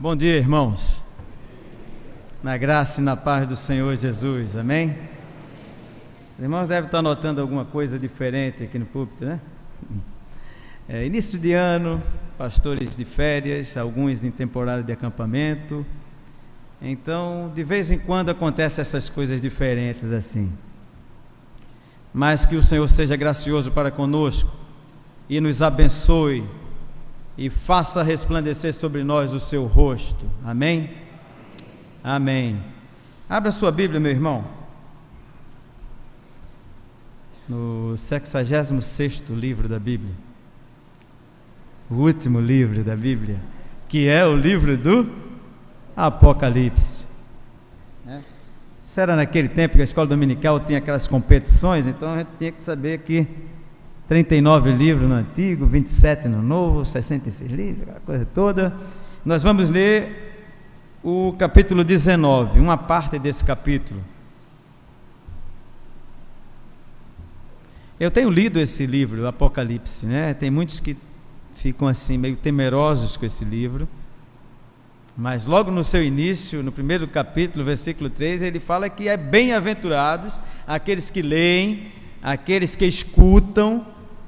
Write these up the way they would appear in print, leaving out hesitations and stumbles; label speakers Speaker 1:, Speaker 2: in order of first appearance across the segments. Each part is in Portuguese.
Speaker 1: Bom dia, irmãos. Na graça e na paz do Senhor Jesus, amém? Os irmãos devem estar notando alguma coisa diferente aqui no púlpito, né? Início de ano, pastores de férias, alguns em temporada de acampamento. Então, de vez em quando acontecem essas coisas diferentes assim. Mas que o Senhor seja gracioso para conosco e nos abençoe e faça resplandecer sobre nós o seu rosto, amém? Amém. Abra sua Bíblia, meu irmão, no 66º livro da Bíblia, o último livro da Bíblia, que é o livro do Apocalipse. Isso era naquele tempo que a escola dominical tinha aquelas competições, então a gente tinha que saber que 39 livros no Antigo, 27 no Novo, 66 livros, aquela coisa toda. Nós vamos ler o capítulo 19, uma parte desse capítulo. Eu tenho lido esse livro, Apocalipse, né? Tem muitos que ficam assim meio temerosos com esse livro, mas logo no seu início, no primeiro capítulo, versículo 3, ele fala que é bem-aventurados aqueles que leem, aqueles que escutam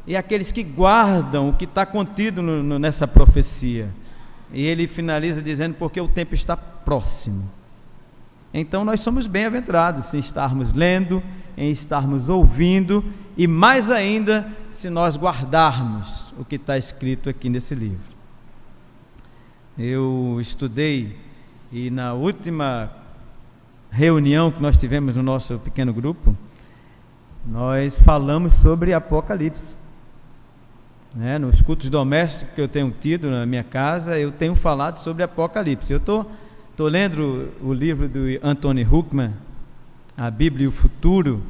Speaker 1: e aqueles que guardam o que está contido nessa profecia. E ele finaliza dizendo, porque o tempo está próximo. Então nós somos bem-aventurados em estarmos lendo, em estarmos ouvindo, e mais ainda se nós guardarmos o que está escrito aqui nesse livro. Eu estudei, e na última reunião que nós tivemos no nosso pequeno grupo, nós falamos sobre Apocalipse. Nos cultos domésticos que eu tenho tido na minha casa, eu tenho falado sobre Apocalipse. Eu estou lendo o livro do Anthony Huckman, A Bíblia e o Futuro,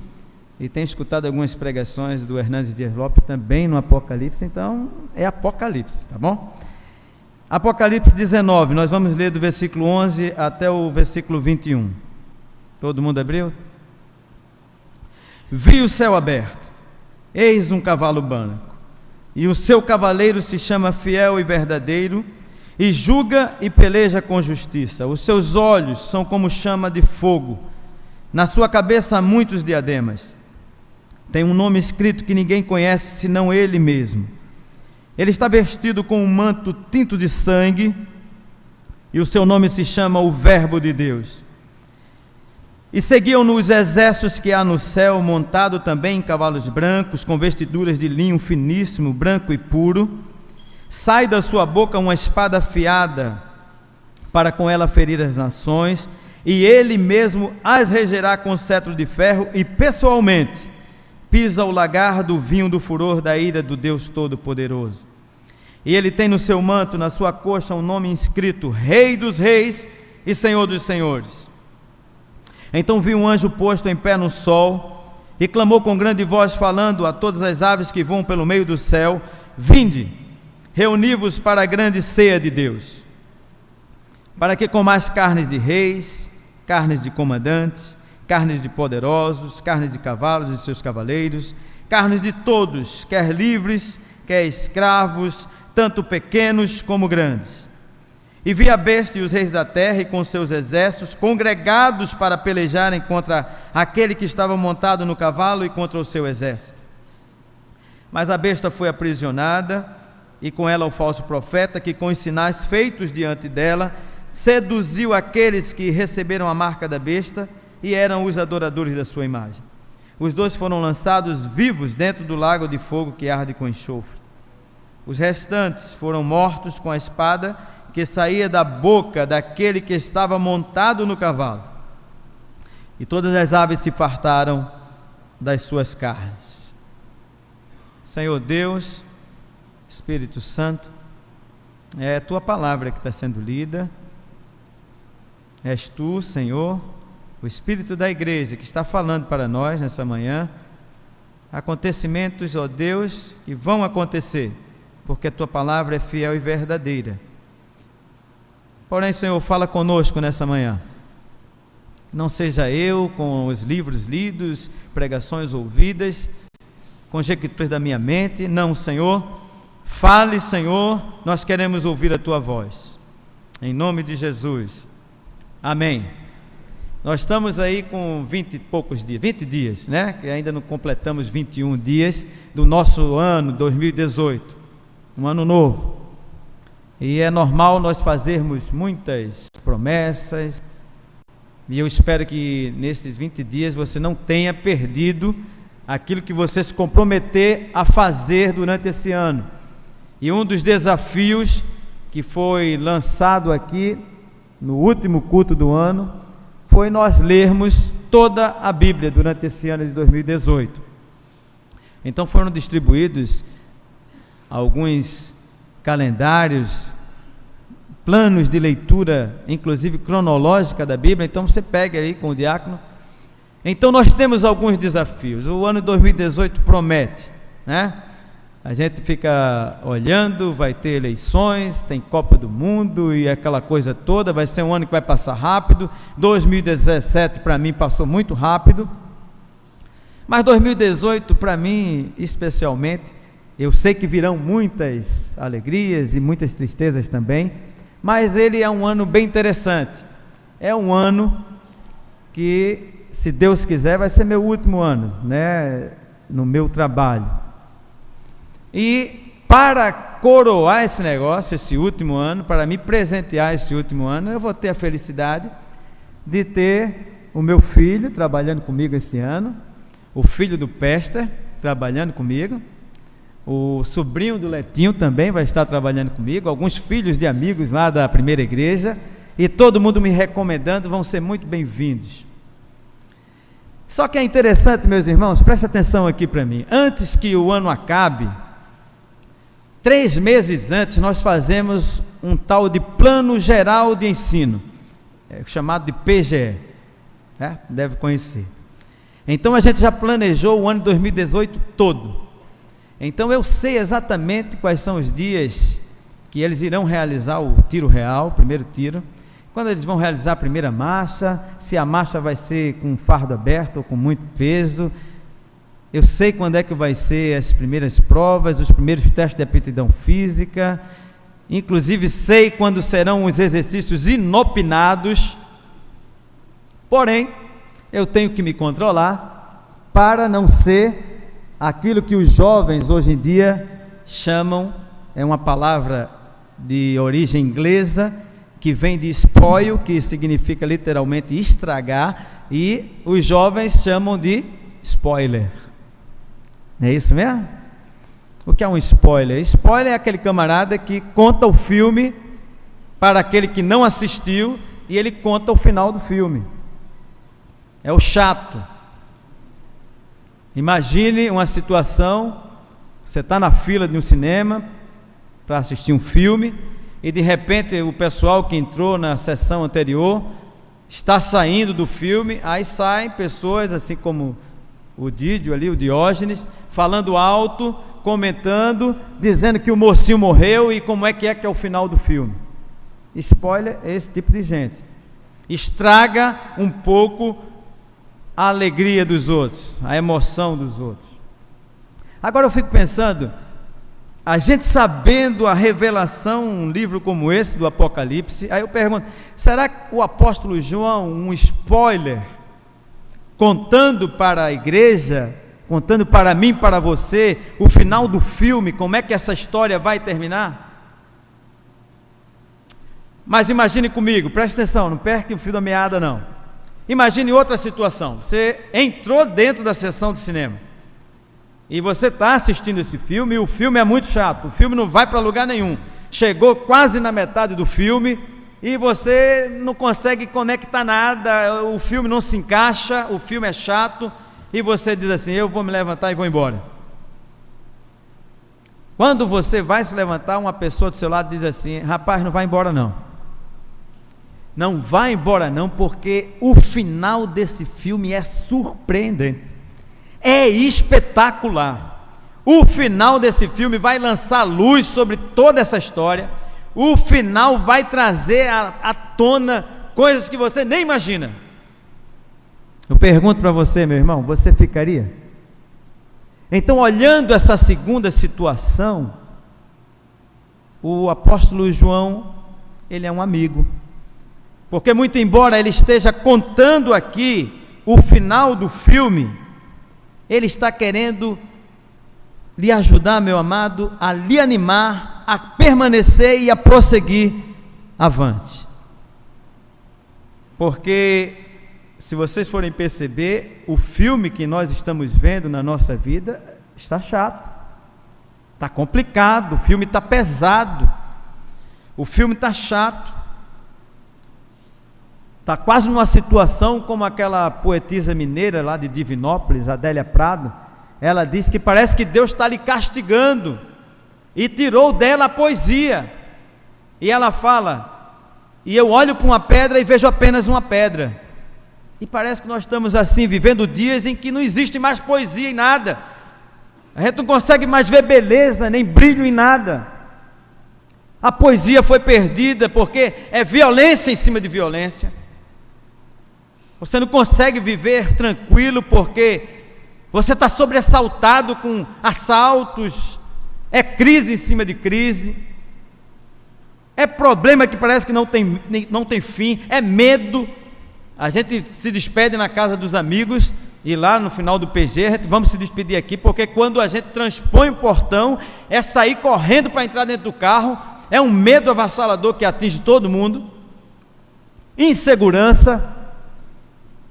Speaker 1: e tenho escutado algumas pregações do Hernandes Dias Lopes também no Apocalipse. Então é Apocalipse, tá bom? Apocalipse 19, nós vamos ler do versículo 11 até o versículo 21. Todo mundo abriu? Vi o céu aberto, eis um cavalo branco, e o seu cavaleiro se chama Fiel e Verdadeiro, e julga e peleja com justiça. Os seus olhos são como chama de fogo, na sua cabeça há muitos diademas. Tem um nome escrito que ninguém conhece senão ele mesmo. Ele está vestido com um manto tinto de sangue, e o seu nome se chama o Verbo de Deus. E seguiam-no os exércitos que há no céu, montado também em cavalos brancos, com vestiduras de linho finíssimo, branco e puro. Sai da sua boca uma espada afiada, para com ela ferir as nações, e ele mesmo as regerá com cetro de ferro, e pessoalmente pisa o lagar do vinho do furor da ira do Deus Todo-Poderoso. E ele tem no seu manto, na sua coxa, um nome inscrito: Rei dos Reis e Senhor dos Senhores. Então vi um anjo posto em pé no sol, e clamou com grande voz, falando a todas as aves que voam pelo meio do céu: Vinde, reuni-vos para a grande ceia de Deus, para que comais carnes de reis, carnes de comandantes, carnes de poderosos, carnes de cavalos e seus cavaleiros, carnes de todos, quer livres, quer escravos, tanto pequenos como grandes. E vi a besta e os reis da terra e com seus exércitos congregados para pelejarem contra aquele que estava montado no cavalo e contra o seu exército. Mas a besta foi aprisionada, e com ela o falso profeta, que com os sinais feitos diante dela seduziu aqueles que receberam a marca da besta e eram os adoradores da sua imagem. Os dois foram lançados vivos dentro do lago de fogo que arde com enxofre. Os restantes foram mortos com a espada que saía da boca daquele que estava montado no cavalo, e todas as aves se fartaram das suas carnes. Senhor Deus, Espírito Santo, é a tua palavra que está sendo lida, és tu, Senhor, o Espírito da igreja que está falando para nós nessa manhã, acontecimentos, ó Deus, que vão acontecer, porque a tua palavra é fiel e verdadeira. Porém, Senhor, fala conosco nessa manhã. Não seja eu com os livros lidos, pregações ouvidas, conjecturas da minha mente. Não, Senhor, fale, Senhor, nós queremos ouvir a tua voz. em nome de Jesus. Amém. Nós estamos aí com 20 e poucos dias, 20 dias, né? Que ainda não completamos 21 dias do nosso ano 2018, um ano novo. E é normal nós fazermos muitas promessas, e eu espero que nesses 20 dias você não tenha perdido aquilo que você se comprometer a fazer durante esse ano. E um dos desafios que foi lançado aqui no último culto do ano foi nós lermos toda a Bíblia durante esse ano de 2018. Então foram distribuídos alguns calendários, planos de leitura, inclusive cronológica da Bíblia. Então você pega aí com o diácono. Então nós temos alguns desafios. O ano 2018 promete, né? A gente fica olhando, vai ter eleições, tem Copa do Mundo e aquela coisa toda. Vai ser um ano que vai passar rápido. 2017 para mim passou muito rápido, mas 2018 para mim especialmente, eu sei que virão muitas alegrias e muitas tristezas também, mas ele é um ano bem interessante. É um ano que, se Deus quiser, vai ser meu último ano, né, no meu trabalho. E para coroar esse negócio, esse último ano, para me presentear esse último ano, eu vou ter a felicidade de ter o meu filho trabalhando comigo esse ano, o filho do Pester trabalhando comigo, o sobrinho do Letinho também vai estar trabalhando comigo, alguns filhos de amigos lá da primeira igreja, e todo mundo me recomendando, vão ser muito bem-vindos. Só que é interessante, meus irmãos, presta atenção aqui para mim, antes que o ano acabe, 3 meses antes, nós fazemos um tal de Plano Geral de Ensino, chamado de PGE, né? Deve conhecer. Então a gente já planejou o ano de 2018 todo. Então eu sei exatamente quais são os dias que eles irão realizar o tiro real, o primeiro tiro, quando eles vão realizar a primeira marcha, se a marcha vai ser com fardo aberto ou com muito peso. Eu sei quando é que vai ser as primeiras provas, os primeiros testes de aptidão física, inclusive sei quando serão os exercícios inopinados. Porém, eu tenho que me controlar para não ser aquilo que os jovens hoje em dia chamam, é uma palavra de origem inglesa, que vem de spoil, que significa literalmente estragar, e os jovens chamam de spoiler. Não é isso mesmo? O que é um spoiler? Spoiler é aquele camarada que conta o filme para aquele que não assistiu e ele conta o final do filme. É o chato. Imagine uma situação, você está na fila de um cinema para assistir um filme e de repente o pessoal que entrou na sessão anterior está saindo do filme, aí saem pessoas assim como o Dídio ali, o Diógenes, falando alto, comentando, dizendo que o mocinho morreu e como é que é o final do filme. Spoiler é esse tipo de gente. Estraga um pouco a alegria dos outros, a emoção dos outros. Agora eu fico pensando, a gente sabendo a revelação, um livro como esse do Apocalipse, aí eu pergunto, será que o apóstolo João, um spoiler, contando para a igreja, contando para mim, para você, o final do filme, como é que essa história vai terminar? Mas imagine comigo, preste atenção, não perca o fio da meada não. Imagine outra situação, você entrou dentro da sessão de cinema, e você está assistindo esse filme, e o filme é muito chato, o filme não vai para lugar nenhum, chegou quase na metade do filme, e você não consegue conectar nada, o filme não se encaixa, o filme é chato, e você diz assim, eu vou me levantar e vou embora. Quando você vai se levantar, uma pessoa do seu lado diz assim, rapaz, não vai embora não. Não vai embora não, porque o final desse filme é surpreendente, é espetacular. O final desse filme vai lançar luz sobre toda essa história, o final vai trazer à tona coisas que você nem imagina. Eu pergunto para você, meu irmão, você ficaria? Então, olhando essa segunda situação, o apóstolo João ele é um amigo. Porque muito embora ele esteja contando aqui o final do filme, ele está querendo lhe ajudar, meu amado, a lhe animar, a permanecer e a prosseguir avante. Porque, se vocês forem perceber, o filme que nós estamos vendo na nossa vida está chato, está complicado, o filme está pesado, o filme está chato, está quase numa situação como aquela poetisa mineira lá de Divinópolis, Adélia Prado. Ela diz que parece que Deus está lhe castigando e tirou dela a poesia. E ela fala: e eu olho para uma pedra e vejo apenas uma pedra. E parece que nós estamos assim, vivendo dias em que não existe mais poesia em nada. A gente não consegue mais ver beleza, nem brilho em nada. A poesia foi perdida porque é violência em cima de violência. Você não consegue viver tranquilo porque você está sobressaltado com assaltos, é crise em cima de crise, é problema que parece que não tem fim, é medo. A gente se despede na casa dos amigos e lá no final do PG, a gente vamos se despedir aqui, porque quando a gente transpõe o portão, é sair correndo para entrar dentro do carro, é um medo avassalador que atinge todo mundo, insegurança.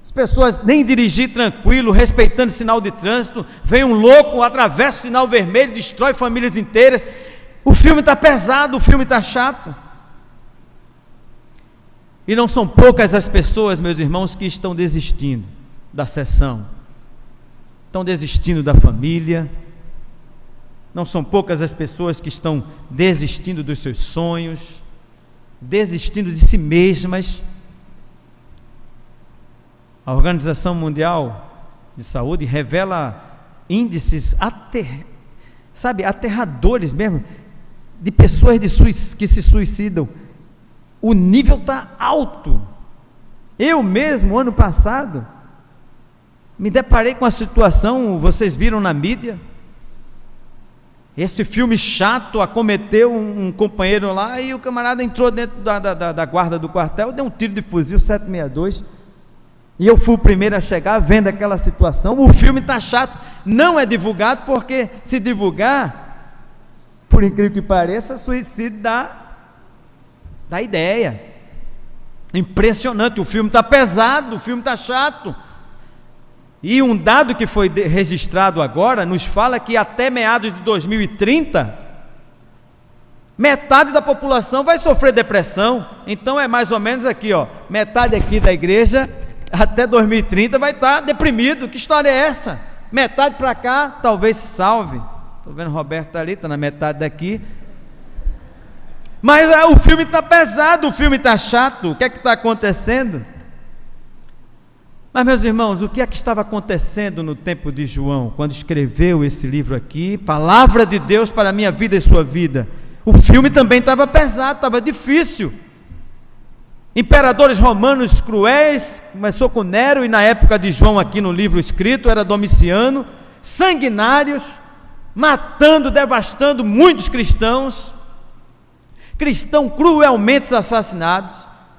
Speaker 1: As pessoas nem dirigir tranquilo, respeitando o sinal de trânsito, vem um louco, atravessa o sinal vermelho, destrói famílias inteiras. O filme está pesado, o filme está chato. E não são poucas as pessoas, meus irmãos, que estão desistindo da sessão, estão desistindo da família, não são poucas as pessoas que estão desistindo dos seus sonhos, desistindo de si mesmas. A Organização Mundial de Saúde revela índices aterradores mesmo, de pessoas que se suicidam. O nível está alto. Eu mesmo, ano passado, me deparei com a situação, vocês viram na mídia, esse filme chato acometeu um companheiro lá, e o camarada entrou dentro da guarda do quartel, deu um tiro de fuzil 762, e eu fui o primeiro a chegar, vendo aquela situação. O filme está chato, não é divulgado, porque se divulgar, por incrível que pareça, suicídio dá ideia. Impressionante, o filme está pesado, o filme está chato. E um dado que foi registrado agora, nos fala que até meados de 2030, metade da população vai sofrer depressão. Então é mais ou menos aqui, ó, metade aqui da igreja, até 2030 vai estar deprimido. Que história é essa? Metade para cá, talvez se salve. Estou vendo o Roberto ali, está na metade daqui. Mas o filme está pesado, o filme está chato. O que é que está acontecendo? Mas, meus irmãos, o que é que estava acontecendo no tempo de João, quando escreveu esse livro aqui, Palavra de Deus para a minha vida e sua vida? O filme também estava pesado, estava difícil. Imperadores romanos cruéis, começou com Nero, e na época de João aqui no livro escrito, era Domiciano, sanguinários, matando, devastando muitos cristãos cruelmente assassinados,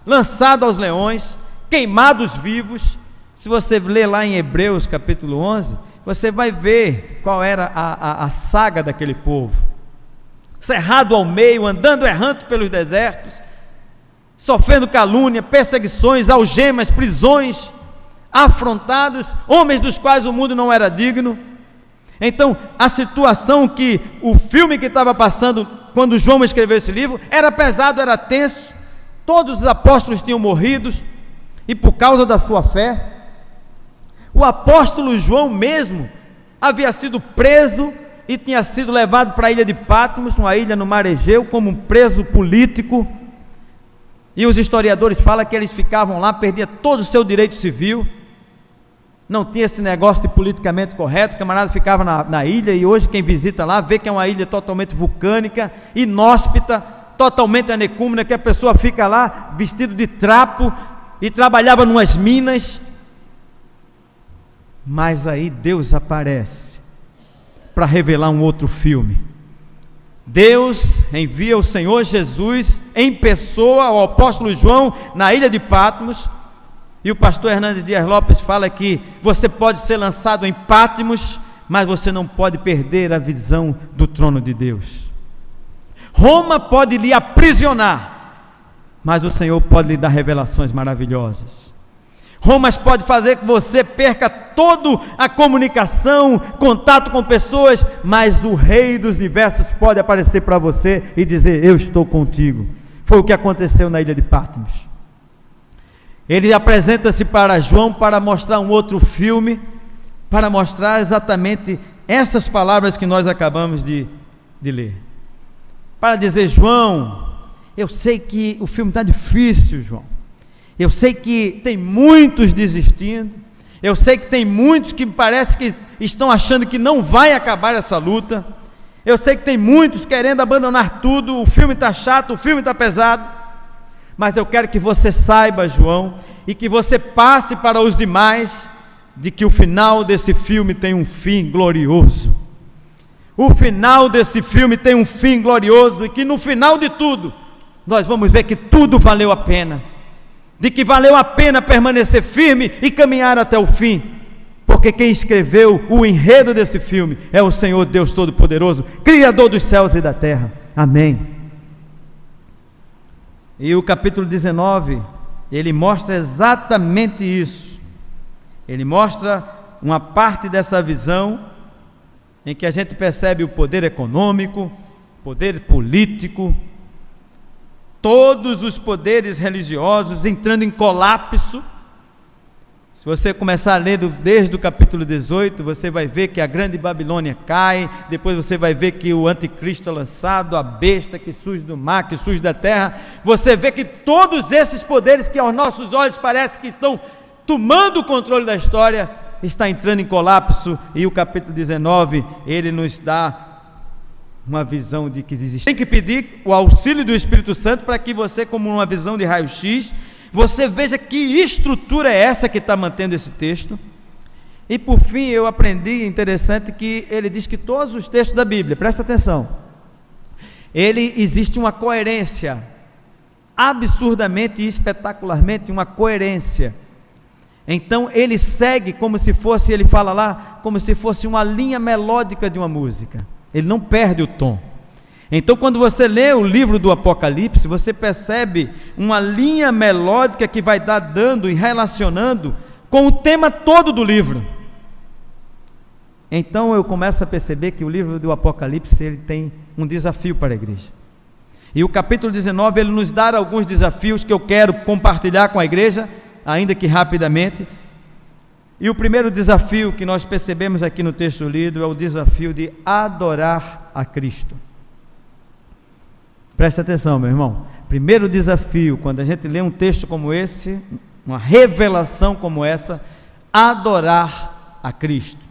Speaker 1: lançados aos leões, queimados vivos. Se você ler lá em Hebreus capítulo 11, você vai ver qual era a saga daquele povo, cerrado ao meio, andando errante pelos desertos, sofrendo calúnia, perseguições, algemas, prisões, afrontados, homens dos quais o mundo não era digno. Então, a situação que o filme que estava passando quando João escreveu esse livro era pesado, era tenso. Todos os apóstolos tinham morrido, e por causa da sua fé, o apóstolo João mesmo havia sido preso e tinha sido levado para a ilha de Patmos, uma ilha no mar Egeu, como um preso político. E os historiadores falam que eles ficavam lá, perdia todo o seu direito civil, não tinha esse negócio de politicamente correto. O camarada ficava na ilha, e hoje quem visita lá vê que é uma ilha totalmente vulcânica, inóspita, totalmente anecúmena, que a pessoa fica lá vestido de trapo e trabalhava numas minas. Mas aí Deus aparece para revelar um outro filme. Deus envia o Senhor Jesus em pessoa ao apóstolo João na ilha de Patmos, e o pastor Hernandes Dias Lopes fala que você pode ser lançado em Patmos, mas você não pode perder a visão do trono de Deus. Roma pode lhe aprisionar, mas o Senhor pode lhe dar revelações maravilhosas. Roma pode fazer que você perca toda a comunicação, contato com pessoas, mas o Rei dos Universos pode aparecer para você e dizer: eu estou contigo. Foi o que aconteceu na ilha de Patmos. Ele apresenta-se para João para mostrar um outro filme, para mostrar exatamente essas palavras que nós acabamos de ler. Para dizer: João, eu sei que o filme está difícil, João. Eu sei que tem muitos desistindo. Eu sei que tem muitos que parece que estão achando que não vai acabar essa luta. Eu sei que tem muitos querendo abandonar tudo. O filme está chato, o filme está pesado. Mas eu quero que você saiba, João, e que você passe para os demais, de que o final desse filme tem um fim glorioso. O final desse filme tem um fim glorioso, e que no final de tudo, nós vamos ver que tudo valeu a pena, de que valeu a pena permanecer firme e caminhar até o fim, porque quem escreveu o enredo desse filme é o Senhor Deus Todo-Poderoso, Criador dos céus e da terra. Amém. E o capítulo 19, ele mostra exatamente isso. Ele mostra uma parte dessa visão em que a gente percebe o poder econômico, poder político, todos os poderes religiosos entrando em colapso. Se você começar a ler desde o capítulo 18, você vai ver que a grande Babilônia cai, depois você vai ver que o anticristo é lançado, a besta que surge do mar, que surge da terra. Você vê que todos esses poderes que aos nossos olhos parece que estão tomando o controle da história, está entrando em colapso, e o capítulo 19, ele nos dá uma visão de que existe. Tem que pedir o auxílio do Espírito Santo para que você, como uma visão de raio-x, você veja que estrutura é essa que está mantendo esse texto. E por fim, eu aprendi, interessante, que ele diz que todos os textos da Bíblia, presta atenção, existe uma coerência, absurdamente e espetacularmente uma coerência. Então ele segue como se fosse, ele fala lá, como se fosse uma linha melódica de uma música. Ele não perde o tom. Então quando você lê o livro do Apocalipse, você percebe uma linha melódica que vai dando e relacionando com o tema todo do livro. Então eu começo a perceber que o livro do Apocalipse, ele tem um desafio para a igreja. E o capítulo 19, ele nos dá alguns desafios que eu quero compartilhar com a igreja, ainda que rapidamente. E o primeiro desafio que nós percebemos aqui no texto lido é o desafio de adorar a Cristo. Presta atenção, meu irmão. Primeiro desafio, quando a gente lê um texto como esse, uma revelação como essa, adorar a Cristo.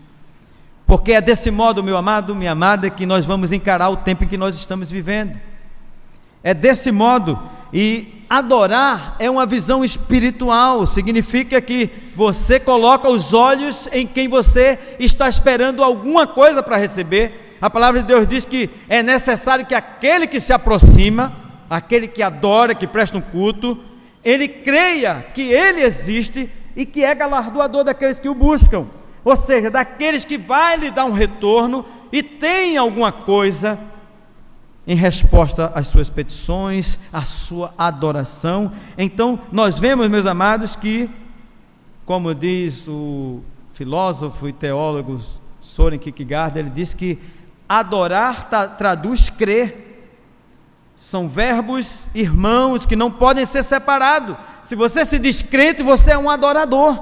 Speaker 1: Porque é desse modo, meu amado, minha amada, que nós vamos encarar o tempo em que nós estamos vivendo. É desse modo. E adorar é uma visão espiritual, significa que você coloca os olhos em quem você está esperando alguma coisa para receber. A palavra de Deus diz que é necessário que aquele que se aproxima, aquele que adora, que presta um culto, ele creia que ele existe e que é galardoador daqueles que o buscam, ou seja, daqueles que vai lhe dar um retorno e tem alguma coisa em resposta às suas petições, à sua adoração. Então nós vemos, meus amados, que, como diz o filósofo e teólogo Søren Kierkegaard, ele diz que adorar traduz crer. São verbos irmãos que não podem ser separados. Se você se diz crente, você é um adorador.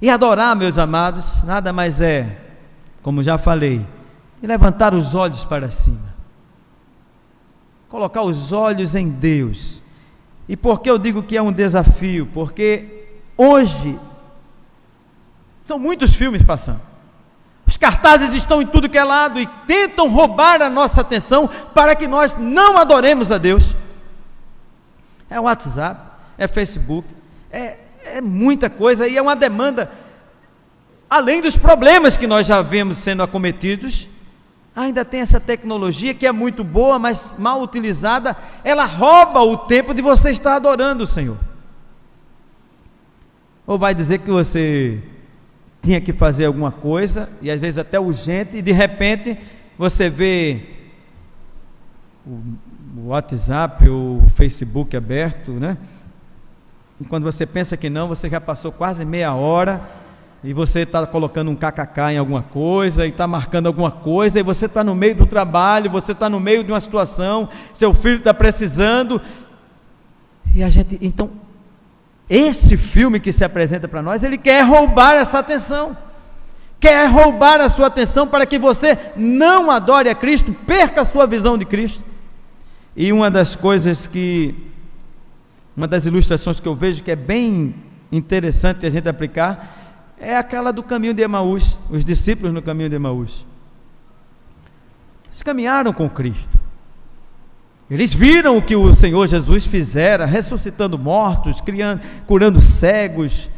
Speaker 1: E adorar, meus amados, nada mais é, como já falei, levantar os olhos para cima, colocar os olhos em Deus. E por que eu digo que é um desafio? Porque hoje são muitos filmes passando, os cartazes estão em tudo que é lado e tentam roubar a nossa atenção para que nós não adoremos a Deus. É WhatsApp, é Facebook, é muita coisa, e é uma demanda, além dos problemas que nós já vemos sendo acometidos, Ainda tem essa tecnologia que é muito boa, mas mal utilizada, ela rouba o tempo de você estar adorando o Senhor. Ou vai dizer que você tinha que fazer alguma coisa, e às vezes até urgente, e de repente você vê o WhatsApp, o Facebook aberto, né? E quando você pensa que não, você já passou quase meia hora, e você está colocando um kkk em alguma coisa, e está marcando alguma coisa, e você está no meio do trabalho, você está no meio de uma situação, seu filho está precisando, e a gente, então, esse filme que se apresenta para nós, ele quer roubar essa atenção, quer roubar a sua atenção para que você não adore a Cristo, perca a sua visão de Cristo. E uma das ilustrações que eu vejo que é bem interessante a gente aplicar, é aquela do caminho de Emaús, os discípulos no caminho de Emaús. Eles caminharam com Cristo, eles viram o que o Senhor Jesus fizera, ressuscitando mortos, curando cegos,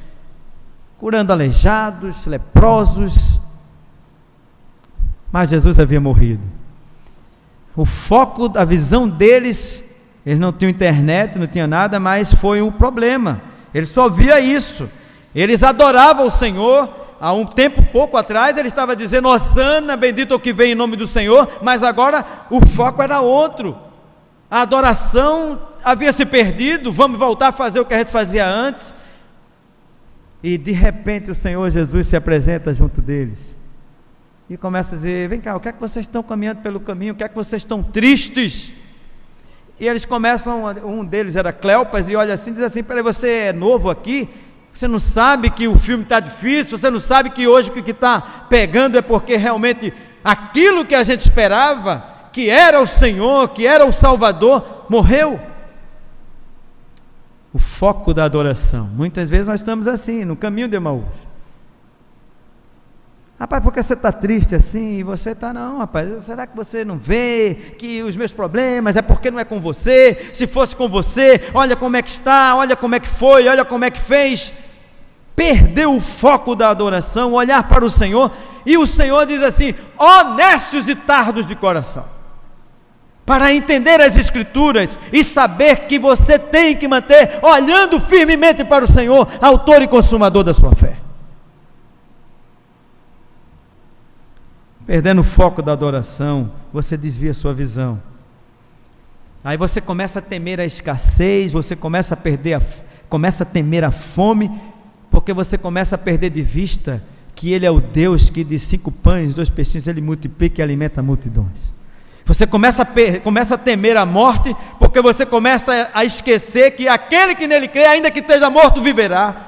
Speaker 1: curando aleijados, leprosos, mas Jesus havia morrido. O foco da visão deles, eles não tinham internet, não tinham nada, mas foi um problema, eles só via isso. Eles adoravam o Senhor, há um tempo pouco atrás ele estava dizendo, Hosana, bendito é o que vem em nome do Senhor, mas agora o foco era outro, a adoração havia se perdido, vamos voltar a fazer o que a gente fazia antes, e de repente o Senhor Jesus se apresenta junto deles, e começa a dizer, vem cá, o que é que vocês estão caminhando pelo caminho, o que é que vocês estão tristes? E eles começam, um deles era Cleopas, e olha assim, diz assim, peraí, você é novo aqui? Você não sabe que o filme está difícil, você não sabe que hoje o que está pegando é porque realmente aquilo que a gente esperava, que era o Senhor, que era o Salvador, morreu. O foco da adoração, muitas vezes nós estamos assim, no caminho de Emaús. Rapaz, por que você está triste assim? E você está, não rapaz, será que você não vê que os meus problemas é porque não é com você? Se fosse com você, olha como é que está, olha como é que foi, olha como é que fez. Perdeu o foco da adoração, olhar para o Senhor, e o Senhor diz assim, ó necios e tardos de coração, para entender as Escrituras e saber que você tem que manter olhando firmemente para o Senhor, autor e consumador da sua fé. Perdendo o foco da adoração, você desvia a sua visão. Aí você começa a temer a escassez, você começa a temer a fome, porque você começa a perder de vista que Ele é o Deus que de 5 pães e 2 peixinhos Ele multiplica e alimenta multidões. Você começa a temer a morte, porque você começa a esquecer que aquele que nele crê, ainda que esteja morto, viverá.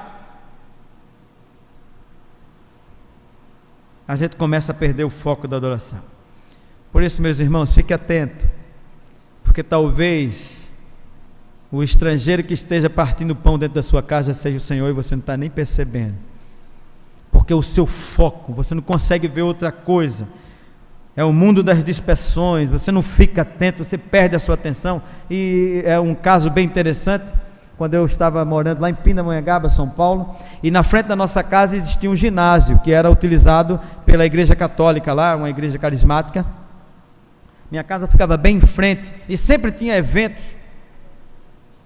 Speaker 1: A gente começa a perder o foco da adoração. Por isso, meus irmãos, fique atento, porque talvez o estrangeiro que esteja partindo o pão dentro da sua casa seja o Senhor, e você não está nem percebendo, porque o seu foco, você não consegue ver outra coisa, é o mundo das dispersões, você não fica atento, você perde a sua atenção. E é um caso bem interessante, quando eu estava morando lá em Pindamonhangaba, São Paulo, e na frente da nossa casa existia um ginásio, que era utilizado pela igreja católica lá, uma igreja carismática. Minha casa ficava bem em frente, e sempre tinha eventos,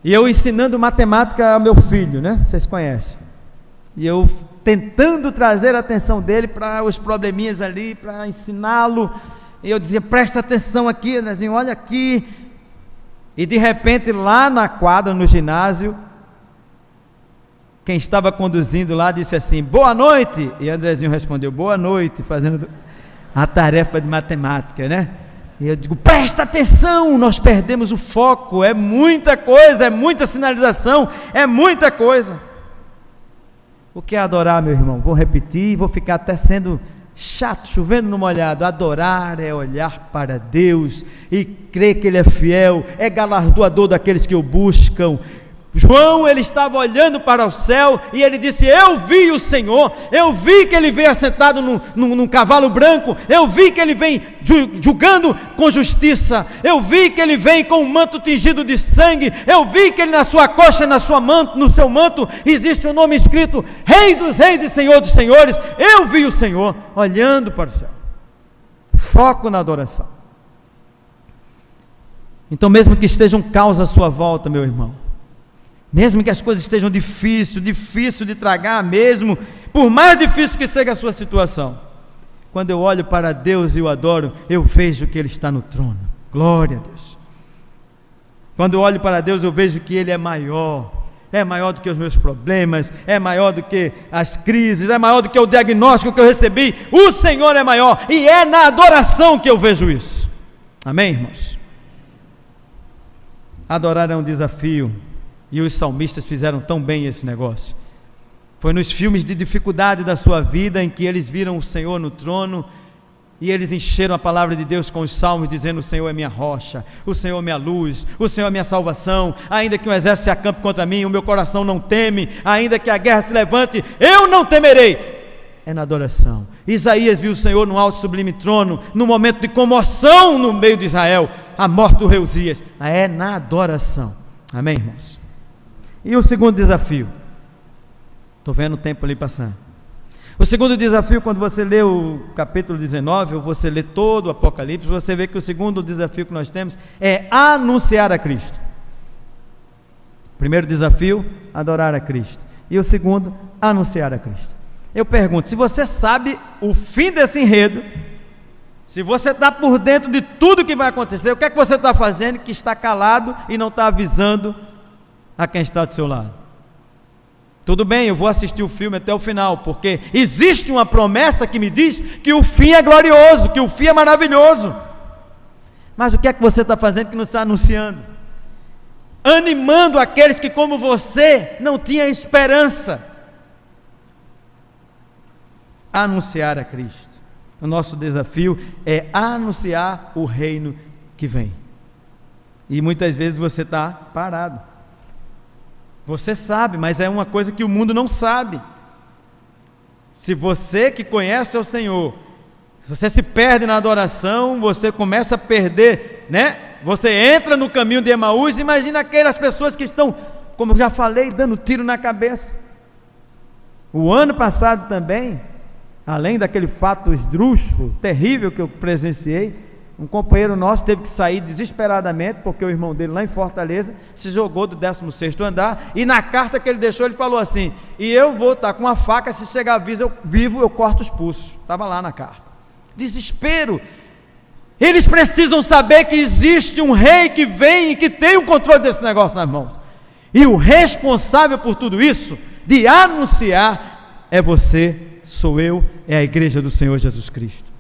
Speaker 1: e eu ensinando matemática ao meu filho, né? Vocês conhecem, e eu tentando trazer a atenção dele para os probleminhas ali, para ensiná-lo, e eu dizia, presta atenção aqui, Andrezinho, olha aqui. E de repente lá na quadra, no ginásio, quem estava conduzindo lá disse assim, boa noite, e Andrezinho respondeu, boa noite, fazendo a tarefa de matemática, né? E eu digo, presta atenção, nós perdemos o foco, é muita coisa, é muita sinalização, é muita coisa. O que é adorar, meu irmão? Vou repetir, vou ficar até sendo chato, chovendo no molhado. Adorar é olhar para Deus e crer que Ele é fiel, é galardoador daqueles que o buscam. João, ele estava olhando para o céu e ele disse, eu vi o Senhor, eu vi que Ele vem assentado num cavalo branco, eu vi que Ele vem julgando com justiça, eu vi que Ele vem com um manto tingido de sangue, eu vi que Ele na sua coxa, no seu manto, existe um nome escrito, Rei dos Reis e Senhor dos Senhores. Eu vi o Senhor olhando para o céu. foco na adoração. Então, mesmo que esteja um caos à sua volta, meu irmão, mesmo que as coisas estejam difícil de tragar mesmo, por mais difícil que seja a sua situação, quando eu olho para Deus e o adoro, eu vejo que Ele está no trono. Glória a Deus. Quando eu olho para Deus, eu vejo que Ele é maior do que os meus problemas, é maior do que as crises, é maior do que o diagnóstico que eu recebi. O Senhor é maior, e é na adoração que eu vejo isso. Amém, irmãos? Adorar é um desafio, e os salmistas fizeram tão bem esse negócio. Foi nos filmes de dificuldade da sua vida, em que eles viram o Senhor no trono, e eles encheram a palavra de Deus com os salmos, dizendo: o Senhor é minha rocha, o Senhor é minha luz, o Senhor é minha salvação. Ainda que um exército se acampe contra mim, o meu coração não teme. Ainda que a guerra se levante, eu não temerei. É na adoração. Isaías viu o Senhor no alto e sublime trono, no momento de comoção no meio de Israel, a morte do rei Uzias. É na adoração. Amém, irmãos? E o segundo desafio, estou vendo o tempo ali passando. O segundo desafio, quando você lê o capítulo 19, ou você lê todo o Apocalipse, você vê que o segundo desafio que nós temos é anunciar a Cristo. Primeiro desafio, adorar a Cristo. E o segundo, anunciar a Cristo. Eu pergunto, se você sabe o fim desse enredo, se você está por dentro de tudo que vai acontecer, o que é que você está fazendo que está calado e não está avisando a quem está do seu lado? Tudo bem, eu vou assistir o filme até o final, porque existe uma promessa que me diz que o fim é glorioso, que o fim é maravilhoso. Mas o que é que você está fazendo que não está anunciando? Animando aqueles que, como você, não tinham esperança. Anunciar a Cristo. O nosso desafio é anunciar o reino que vem. E muitas vezes você está parado. Você sabe, mas é uma coisa que o mundo não sabe. Se você que conhece o Senhor, se você se perde na adoração, você começa a perder, né? Você entra no caminho de Emaús, imagina aquelas pessoas que estão, como eu já falei, dando tiro na cabeça. O ano passado também, além daquele fato esdrúxulo, terrível que eu presenciei, um companheiro nosso teve que sair desesperadamente, porque o irmão dele lá em Fortaleza se jogou do 16º andar, e na carta que ele deixou, ele falou assim: e eu vou estar com uma faca, se chegar vivo eu corto os pulsos. Estava lá na carta. Desespero. Eles precisam saber que existe um rei que vem e que tem o controle desse negócio nas mãos, e o responsável por tudo isso, de anunciar, é você, sou eu, é a igreja do Senhor Jesus Cristo.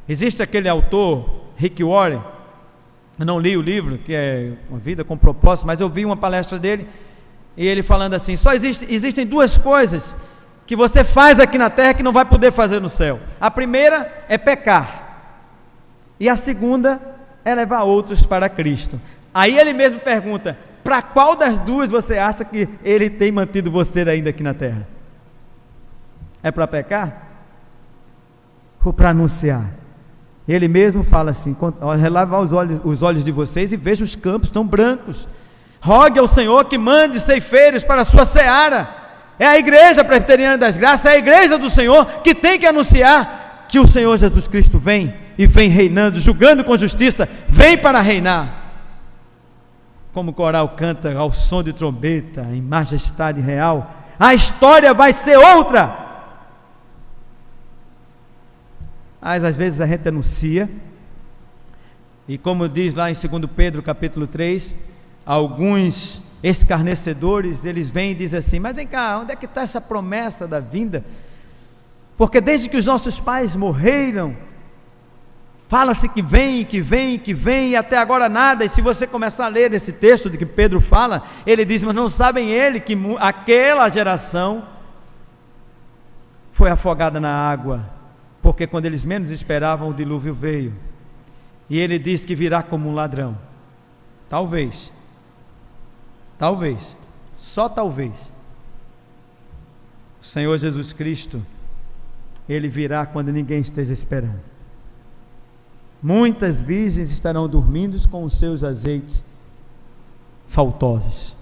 Speaker 1: Existe aquele autor, Rick Warren, eu não li o livro, que é Uma Vida com Propósito, mas eu vi uma palestra dele, e ele falando assim: existem duas coisas que você faz aqui na terra que não vai poder fazer no céu. A primeira é pecar, e a segunda é levar outros para Cristo. Aí ele mesmo pergunta: para qual das duas você acha que ele tem mantido você ainda aqui na terra? É para pecar? Ou para anunciar? Ele mesmo fala assim: relava os olhos de vocês e veja os campos tão brancos. Rogue ao Senhor que mande ceifeiros para a sua seara. É a igreja presbiteriana das graças, é a igreja do Senhor que tem que anunciar que o Senhor Jesus Cristo vem, e vem reinando, julgando com justiça, vem para reinar. Como o coral canta ao som de trombeta, em majestade real, a história vai ser outra. Mas às vezes a gente anuncia, e como diz lá em 2 Pedro capítulo 3, alguns escarnecedores, eles vêm e dizem assim: mas vem cá, onde é que está essa promessa da vinda? Porque desde que os nossos pais morreram, fala-se que vem, que vem, que vem, e até agora nada. E se você começar a ler esse texto de que Pedro fala, ele diz: mas não sabem ele que aquela geração foi afogada na água, porque quando eles menos esperavam, o dilúvio veio. E ele diz que virá como um ladrão. Talvez, só talvez, o Senhor Jesus Cristo, Ele virá quando ninguém esteja esperando. Muitas virgens estarão dormindo com os seus azeites faltosos.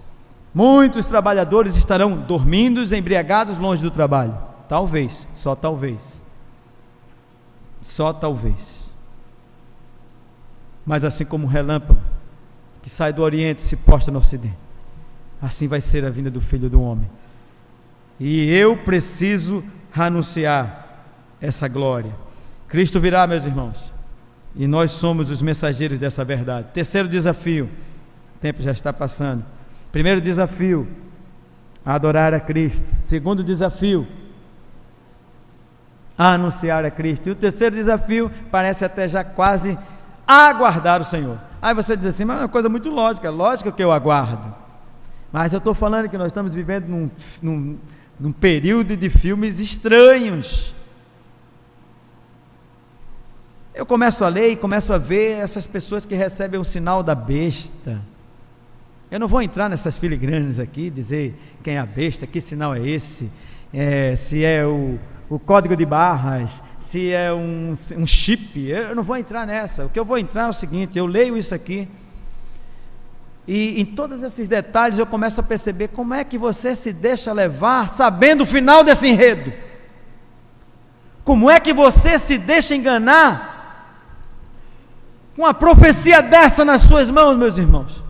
Speaker 1: Muitos trabalhadores estarão dormindo, embriagados, longe do trabalho. Talvez, só talvez. Só talvez. Mas assim como um relâmpago que sai do Oriente e se posta no Ocidente, assim vai ser a vinda do Filho do Homem. E eu preciso anunciar essa glória. Cristo virá, meus irmãos, e nós somos os mensageiros dessa verdade. Terceiro desafio, o tempo já está passando. Primeiro desafio, adorar a Cristo. Segundo desafio, anunciar a Cristo. E o terceiro desafio parece até já quase aguardar o Senhor. Aí você diz assim, mas é uma coisa muito lógica, lógico que eu aguardo. Mas eu estou falando que nós estamos vivendo num período de filmes estranhos. Eu começo a ler e começo a ver essas pessoas que recebem o sinal da besta. Eu não vou entrar nessas filigranas aqui, dizer quem é a besta, que sinal é esse, se é o código de barras, se é um chip. Eu não vou entrar nessa. O que eu vou entrar é o seguinte: eu leio isso aqui e em todos esses detalhes eu começo a perceber como é que você se deixa levar sabendo o final desse enredo. Como é que você se deixa enganar com uma profecia dessa nas suas mãos, meus irmãos?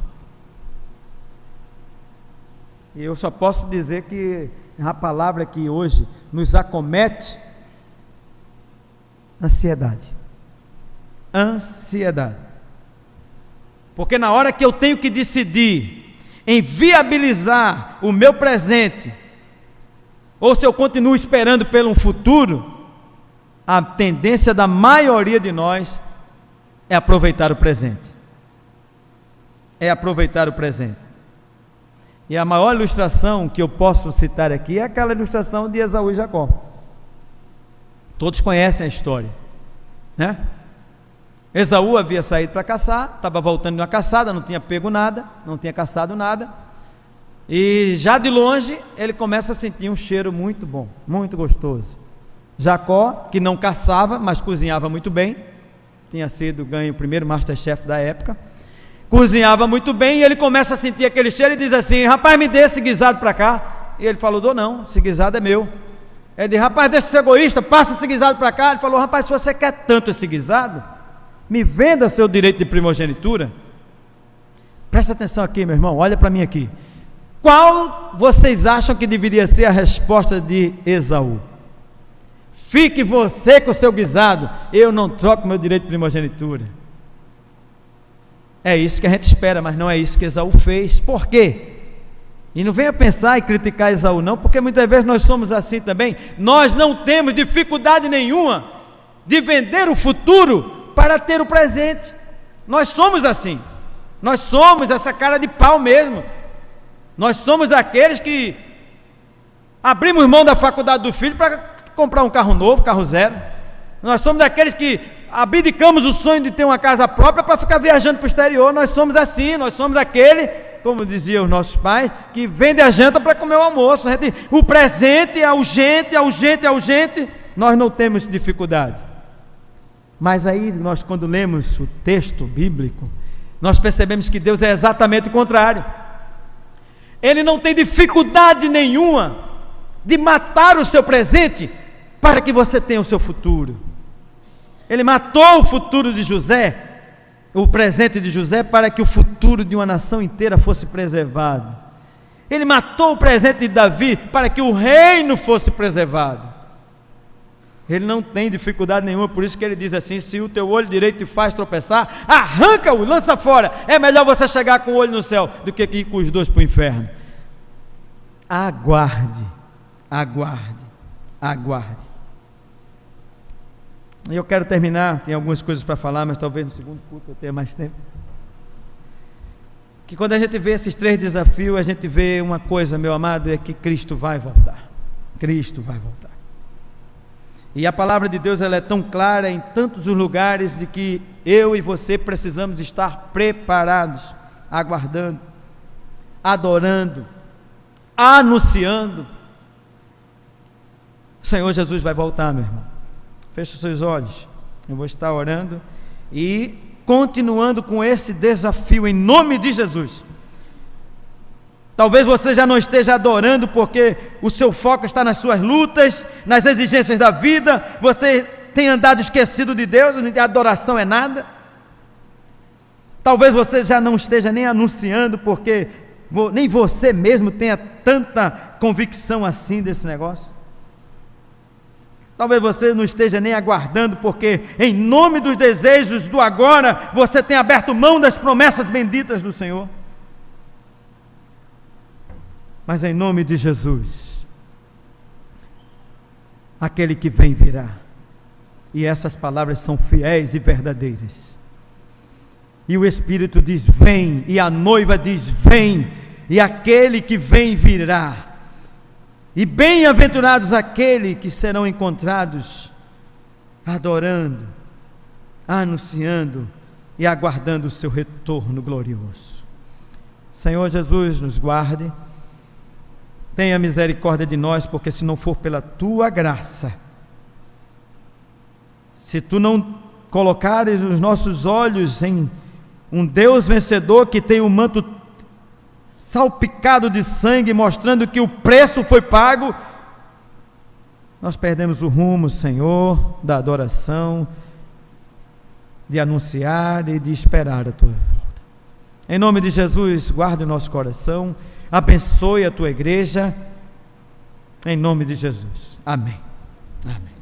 Speaker 1: E eu só posso dizer que a palavra que hoje nos acomete: ansiedade. Ansiedade. Porque na hora que eu tenho que decidir em viabilizar o meu presente, ou se eu continuo esperando pelo um futuro, a tendência da maioria de nós é aproveitar o presente. É aproveitar o presente. E a maior ilustração que eu posso citar aqui é aquela ilustração de Esaú e Jacó. Todos conhecem a história, né? Esaú havia saído para caçar, estava voltando de uma caçada, não tinha pego nada, não tinha caçado nada, e já de longe ele começa a sentir um cheiro muito bom, muito gostoso. Jacó, que não caçava, mas cozinhava muito bem, tinha sido ganho o primeiro Masterchef da época, cozinhava muito bem, e ele começa a sentir aquele cheiro e diz assim: rapaz, me dê esse guisado para cá. E ele falou: dou não, esse guisado é meu. Ele disse: rapaz, deixa de ser egoísta, passa esse guisado para cá. Ele falou: rapaz, se você quer tanto esse guisado, me venda seu direito de primogenitura. Presta atenção aqui, meu irmão, olha para mim aqui. Qual vocês acham que deveria ser a resposta de Esaú? Fique você com o seu guisado, eu não troco meu direito de primogenitura. É isso que a gente espera, mas não é isso que Esaú fez. Por quê? E não venha pensar e criticar Esaú não, porque muitas vezes nós somos assim também. Nós não temos dificuldade nenhuma de vender o futuro para ter o presente. Nós somos assim. Nós somos essa cara de pau mesmo. Nós somos aqueles que abrimos mão da faculdade do filho para comprar um carro novo, carro zero. Nós somos daqueles que abdicamos o sonho de ter uma casa própria para ficar viajando para o exterior. Nós somos assim, nós somos aquele, como diziam os nossos pais, que vende a janta para comer o almoço. O presente é urgente, é urgente, é urgente. Nós não temos dificuldade. Mas aí nós, quando lemos o texto bíblico, nós percebemos que Deus é exatamente o contrário. Ele não tem dificuldade nenhuma de matar o seu presente para que você tenha o seu futuro. Ele matou o futuro de José, o presente de José, para que o futuro de uma nação inteira fosse preservado. Ele matou o presente de Davi para que o reino fosse preservado. Ele não tem dificuldade nenhuma, por isso que ele diz assim: se o teu olho direito te faz tropeçar, arranca-o, lança fora. É melhor você chegar com o olho no céu do que ir com os dois para o inferno. Aguarde, aguarde, aguarde. E eu quero terminar, tem algumas coisas para falar, mas talvez no segundo culto eu tenha mais tempo. Que quando a gente vê esses três desafios, a gente vê uma coisa, meu amado, é que Cristo vai voltar. Cristo vai voltar. E a palavra de Deus, ela é tão clara em tantos lugares, de que eu e você precisamos estar preparados, aguardando, adorando, anunciando. O Senhor Jesus vai voltar, meu irmão. Feche os seus olhos, eu vou estar orando e continuando com esse desafio em nome de Jesus. Talvez você já não esteja adorando porque o seu foco está nas suas lutas, nas exigências da vida, você tem andado esquecido de Deus, a adoração é nada. Talvez você já não esteja nem anunciando, porque nem você mesmo tenha tanta convicção assim desse negócio. Talvez você não esteja nem aguardando, porque em nome dos desejos do agora, você tem aberto mão das promessas benditas do Senhor. Mas em nome de Jesus, aquele que vem virá. E essas palavras são fiéis e verdadeiras. E o Espírito diz: vem, e a noiva diz: vem, e aquele que vem virá. E bem-aventurados aqueles que serão encontrados adorando, anunciando e aguardando o seu retorno glorioso. Senhor Jesus, nos guarde, tenha misericórdia de nós, porque se não for pela tua graça, se tu não colocares os nossos olhos em um Deus vencedor que tem o manto salpicado de sangue, mostrando que o preço foi pago, nós perdemos o rumo, Senhor, da adoração, de anunciar e de esperar a tua volta. Em nome de Jesus, guarde o nosso coração, abençoe a tua igreja, em nome de Jesus. Amém. Amém.